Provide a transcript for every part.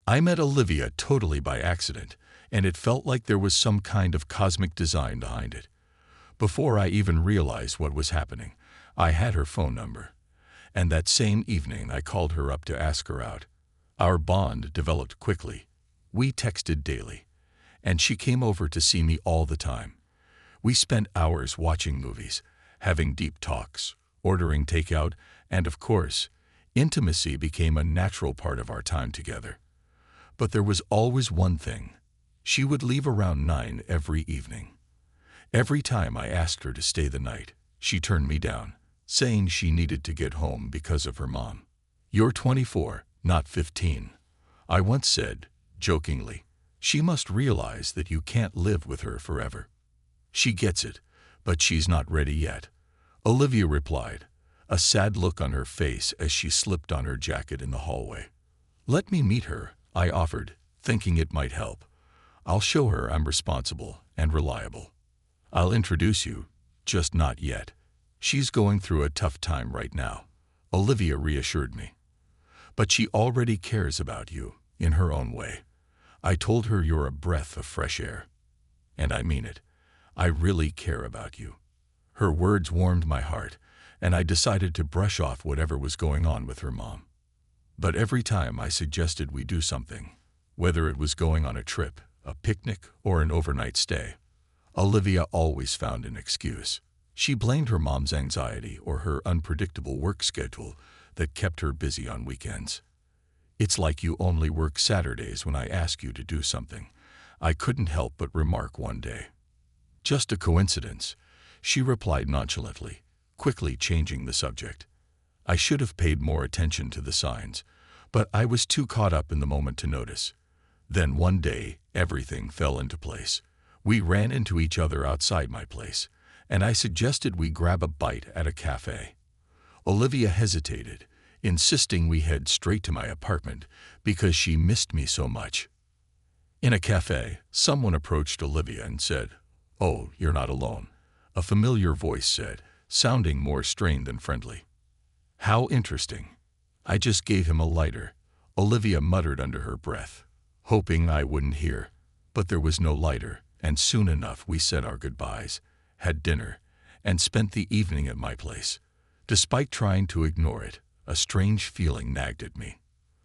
I met Olivia totally by accident, and it felt like there was some kind of cosmic design behind it. Before I even realized what was happening, I had her phone number. And that same evening I called her up to ask her out. Our bond developed quickly. We texted daily, and she came over to see me all the time. We spent hours watching movies, having deep talks, ordering takeout, and of course, intimacy became a natural part of our time together. But there was always one thing. She would leave around 9 every evening. Every time I asked her to stay the night, she turned me down, saying she needed to get home because of her mom. "You're 24, not 15. I once said, jokingly. "She must realize that you can't live with her forever." "She gets it, but she's not ready yet," Olivia replied, a sad look on her face as she slipped on her jacket in the hallway. "Let me meet her," I offered, thinking it might help. "I'll show her I'm responsible and reliable." "I'll introduce you, just not yet. She's going through a tough time right now," Olivia reassured me. "But she already cares about you, in her own way." I told her you're a breath of fresh air. And I mean it. I really care about you. Her words warmed my heart, and I decided to brush off whatever was going on with her mom. But every time I suggested we do something, whether it was going on a trip, a picnic, or an overnight stay, Olivia always found an excuse. She blamed her mom's anxiety or her unpredictable work schedule that kept her busy on weekends. "It's like you only work Saturdays when I ask you to do something," I couldn't help but remark one day. "Just a coincidence," she replied nonchalantly, quickly changing the subject. I should have paid more attention to the signs, but I was too caught up in the moment to notice. Then one day, everything fell into place. We ran into each other outside my place, and I suggested we grab a bite at a cafe. Olivia hesitated, insisting we head straight to my apartment because she missed me so much. In a cafe, someone approached Olivia and said, "Oh, you're not alone," a familiar voice said, sounding more strained than friendly. "How interesting." "I just gave him a lighter," Olivia muttered under her breath, hoping I wouldn't hear. But there was no lighter, and soon enough we said our goodbyes, had dinner, and spent the evening at my place. Despite trying to ignore it, a strange feeling nagged at me.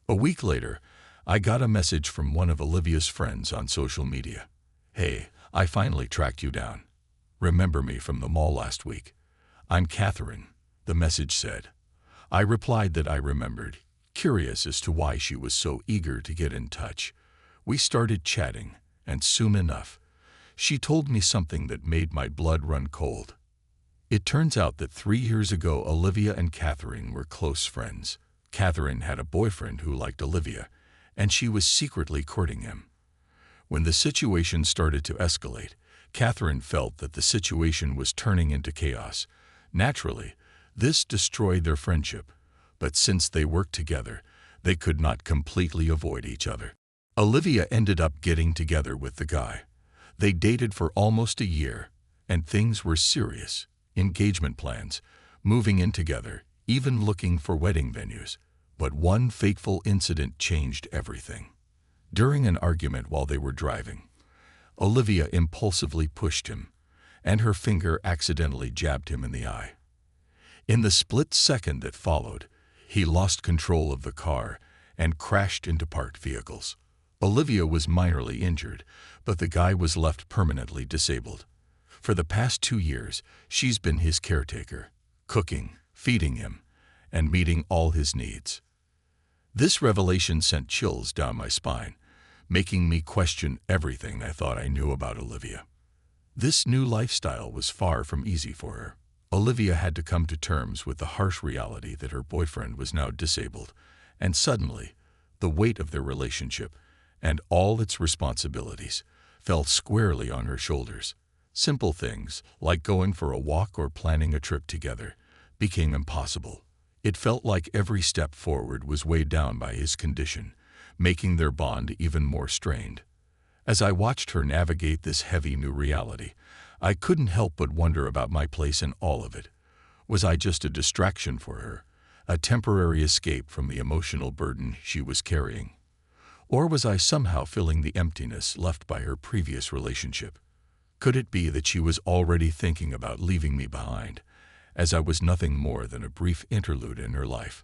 A week later, I got a message from one of Olivia's friends on social media. "Hey, I finally tracked you down. Remember me from the mall last week? I'm Catherine," the message said. I replied that I remembered, curious as to why she was so eager to get in touch. We started chatting, and soon enough, she told me something that made my blood run cold. It turns out that 3 years ago, Olivia and Catherine were close friends. Catherine had a boyfriend who liked Olivia, and she was secretly courting him. When the situation started to escalate, Catherine felt that the situation was turning into chaos. Naturally, this destroyed their friendship, but since they worked together, they could not completely avoid each other. Olivia ended up getting together with the guy. They dated for almost a year, and things were serious. Engagement plans, moving in together, even looking for wedding venues. But one fateful incident changed everything. During an argument while they were driving, Olivia impulsively pushed him, and her finger accidentally jabbed him in the eye. In the split second that followed, he lost control of the car and crashed into parked vehicles. Olivia was minorly injured, but the guy was left permanently disabled. For the past 2 years, she's been his caretaker, cooking, feeding him, and meeting all his needs. This revelation sent chills down my spine, making me question everything I thought I knew about Olivia. This new lifestyle was far from easy for her. Olivia had to come to terms with the harsh reality that her boyfriend was now disabled, and suddenly, the weight of their relationship and all its responsibilities fell squarely on her shoulders. Simple things, like going for a walk or planning a trip together, became impossible. It felt like every step forward was weighed down by his condition, making their bond even more strained. As I watched her navigate this heavy new reality, I couldn't help but wonder about my place in all of it. Was I just a distraction for her, a temporary escape from the emotional burden she was carrying? Or was I somehow filling the emptiness left by her previous relationship? Could it be that she was already thinking about leaving me behind, as I was nothing more than a brief interlude in her life?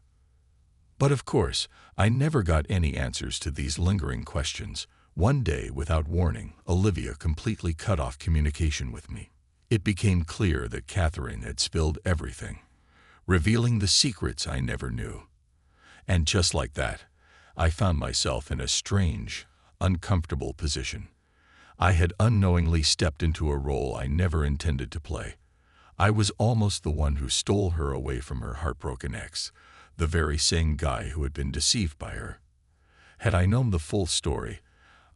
But of course, I never got any answers to these lingering questions. One day, without warning, Olivia completely cut off communication with me. It became clear that Catherine had spilled everything, revealing the secrets I never knew. And just like that, I found myself in a strange, uncomfortable position. I had unknowingly stepped into a role I never intended to play. I was almost the one who stole her away from her heartbroken ex, the very same guy who had been deceived by her. Had I known the full story,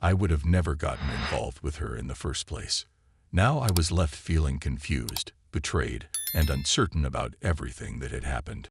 I would have never gotten involved with her in the first place. Now I was left feeling confused, betrayed, and uncertain about everything that had happened.